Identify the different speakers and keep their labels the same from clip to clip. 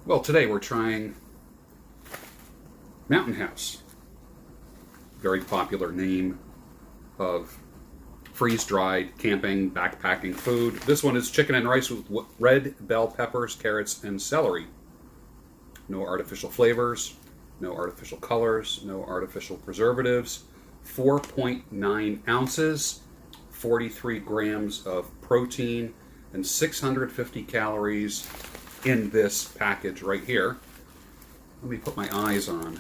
Speaker 1: Well, today we're trying Mountain House. Very popular name of freeze-dried camping, backpacking food. This one is chicken and rice with red bell peppers, carrots, and celery. No artificial flavors, no artificial colors, no artificial preservatives. 4.9 ounces, 43 grams of protein, and 650 calories in this package right here. Let me put my eyes on.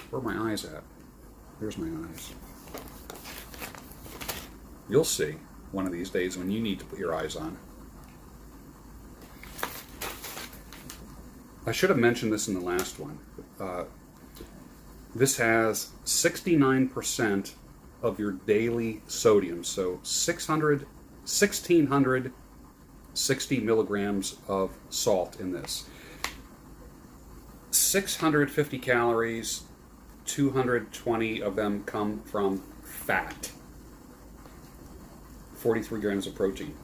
Speaker 1: Where are my eyes at? Here's my eyes. You'll see one of these days when you need to put your eyes on. I should have mentioned this in the last one. This has 69% of your daily sodium, so 1,660 milligrams of salt in this. 650 calories, 220 of them come from fat. 43 grams of protein.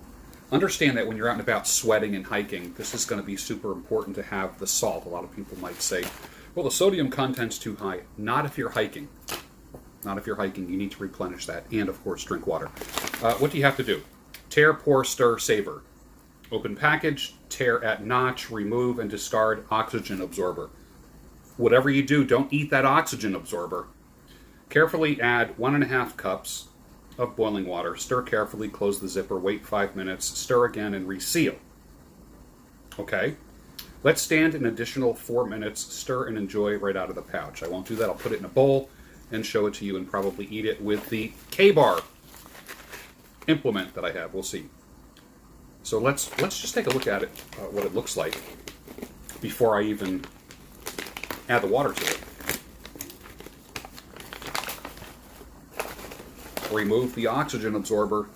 Speaker 1: Understand that when you're out and about sweating and hiking, this is going to be super important to have the salt. A lot of people might say, well, the sodium content's too high. Not if you're hiking. Not if you're hiking. You need to replenish that. And, of course, drink water. What do you have to do? Tear, pour, stir, savor. Open package, tear at notch, remove and discard oxygen absorber. Whatever you do, don't eat that oxygen absorber. Carefully add 1.5 cups of boiling water. Stir carefully, close the zipper, wait 5 minutes, stir again, and reseal. Okay? Let stand an additional 4 minutes, stir and enjoy right out of the pouch. I won't do that. I'll put it in a bowl and show it to you and probably eat it with the Ka-Bar implement that I have. We'll see. So let's just take a look at it, what it looks like, before I even add the water to it. Remove the oxygen absorber.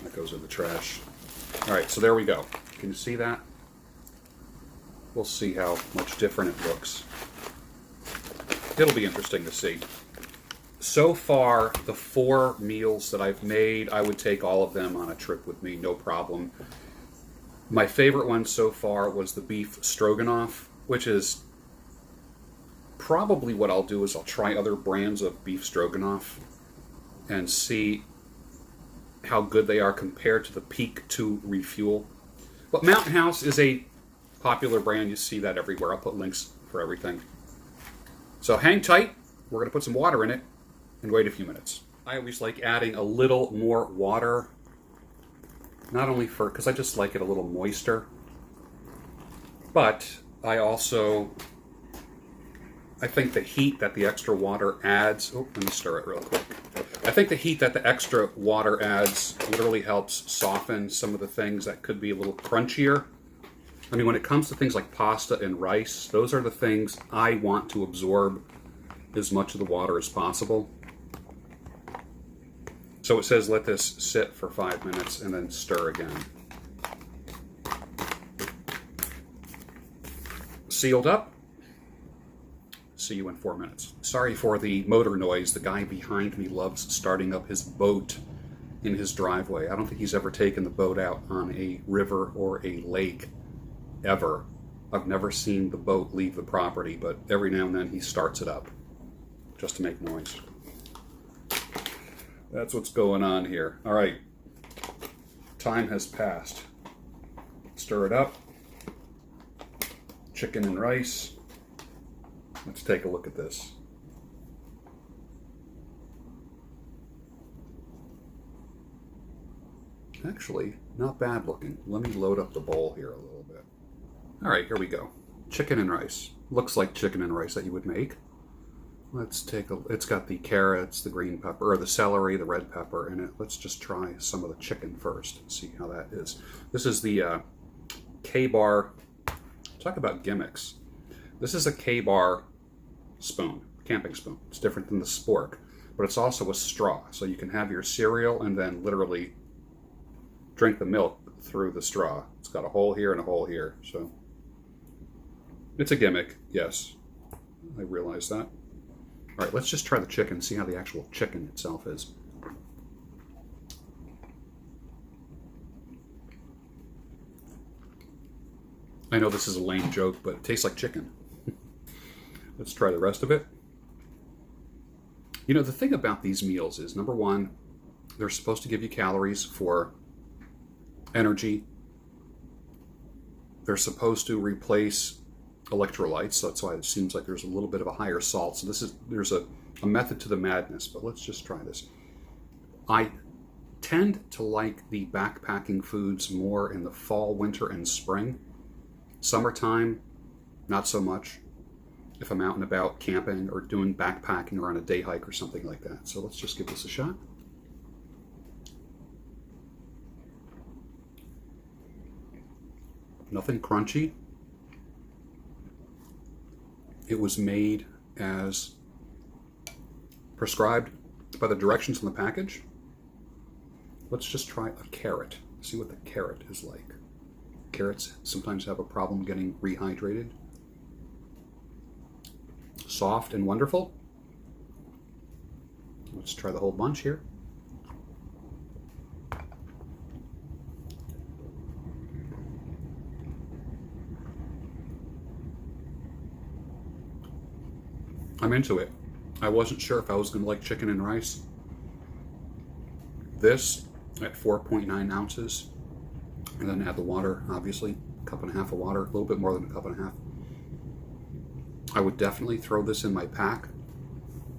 Speaker 1: That goes in the trash. All right, so there we go. Can you see that? We'll see how much different it looks. It'll be interesting to see. So far, the 4 meals that I've made, I would take all of them on a trip with me, no problem. My favorite one so far was the beef stroganoff, which is probably what I'll do is I'll try other brands of beef stroganoff and see how good they are compared to the Peak 2 Refuel. But Mountain House is a popular brand. You see that everywhere. I'll put links for everything. So hang tight. We're going to put some water in it and wait a few minutes. I always like adding a little more water, not only because I just like it a little moister, but I think the heat that the extra water adds, let me stir it real quick. I think the heat that the extra water adds literally helps soften some of the things that could be a little crunchier. I mean, when it comes to things like pasta and rice, those are the things I want to absorb as much of the water as possible. So it says let this sit for 5 minutes and then stir again. Sealed up. See you in 4 minutes. Sorry for the motor noise. The guy behind me loves starting up his boat in his driveway. I don't think he's ever taken the boat out on a river or a lake, ever. I've never seen the boat leave the property, but every now and then he starts it up just to make noise. That's what's going on here. All right. Time has passed. Stir it up. Chicken and rice. Let's take a look at this. Actually, not bad looking. Let me load up the bowl here a little bit. All right, here we go. Chicken and rice. Looks like chicken and rice that you would make. Let's take a, it's got the carrots, the green pepper, or the celery, the red pepper in it. Let's just try some of the chicken first and see how that is. This is the Ka-Bar. Talk about gimmicks. This is a Ka-Bar spoon, camping spoon. It's different than the spork, but it's also a straw, so you can have your cereal and then literally drink the milk through the straw. It's got a hole here and a hole here, so it's a gimmick. Yes, I realize that. All right, let's just try the chicken, see how the actual chicken itself is. I know this is a lame joke, but it tastes like chicken. Let's try the rest of it. You know, the thing about these meals is, number one, they're supposed to give you calories for energy. They're supposed to replace electrolytes, so that's why it seems like there's a little bit of a higher salt. So there's a method to the madness, but let's just try this. I tend to like the backpacking foods more in the fall, winter, and spring. Summertime, not so much. If I'm out and about camping or doing backpacking or on a day hike or something like that. So let's just give this a shot. Nothing crunchy. It was made as prescribed by the directions on the package. Let's just try a carrot. See what the carrot is like. Carrots sometimes have a problem getting rehydrated. Soft and wonderful. Let's try the whole bunch here. I'm into it. I wasn't sure if I was going to like chicken and rice. This at 4.9 ounces, and then add the water, obviously, a cup and a half of water, a little bit more than a cup and a half. I would definitely throw this in my pack.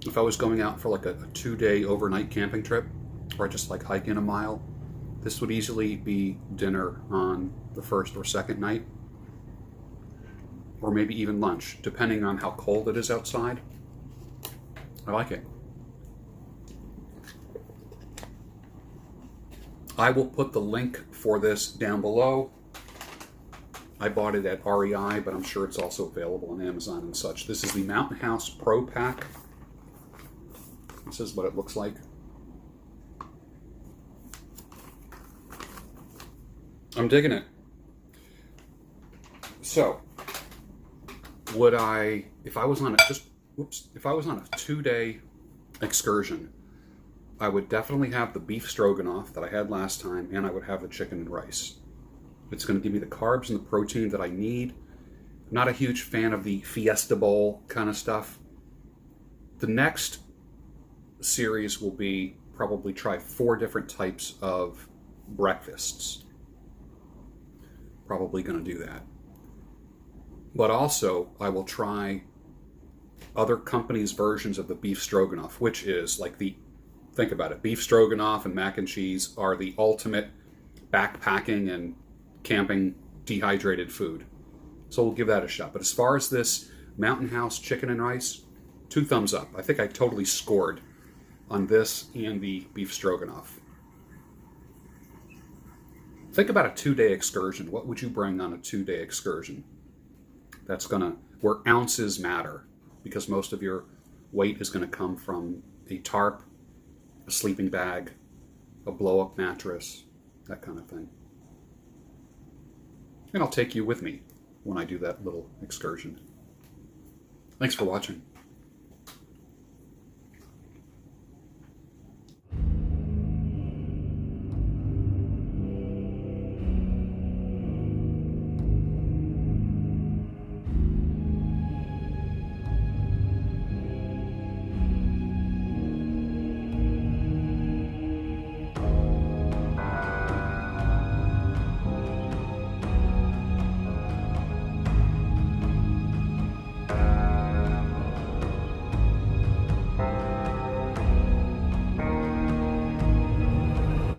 Speaker 1: If I was going out for like a 2-day overnight camping trip, or just like hiking a mile, this would easily be dinner on the first or second night, or maybe even lunch, depending on how cold it is outside. I like it. I will put the link for this down below. I bought it at REI, but I'm sure it's also available on Amazon and such. This is the Mountain House Pro Pack. This is what it looks like. I'm digging it. So, would I, if I was on a 2-day excursion, I would definitely have the beef stroganoff that I had last time, and I would have the chicken and rice. It's going to give me the carbs and the protein that I need. I'm not a huge fan of the Fiesta Bowl kind of stuff. The next series will be probably try 4 different types of breakfasts. Probably going to do that. But also, I will try other companies' versions of the beef stroganoff, which is like think about it, beef stroganoff and mac and cheese are the ultimate backpacking and camping dehydrated food. So we'll give that a shot. But as far as this Mountain House chicken and rice, 2 thumbs up. I think I totally scored on this and the beef stroganoff. Think about a 2-day excursion. What would you bring on a 2-day excursion? That's where ounces matter, because most of your weight is going to come from a tarp, a sleeping bag, a blow-up mattress, that kind of thing. And I'll take you with me when I do that little excursion. Thanks for watching.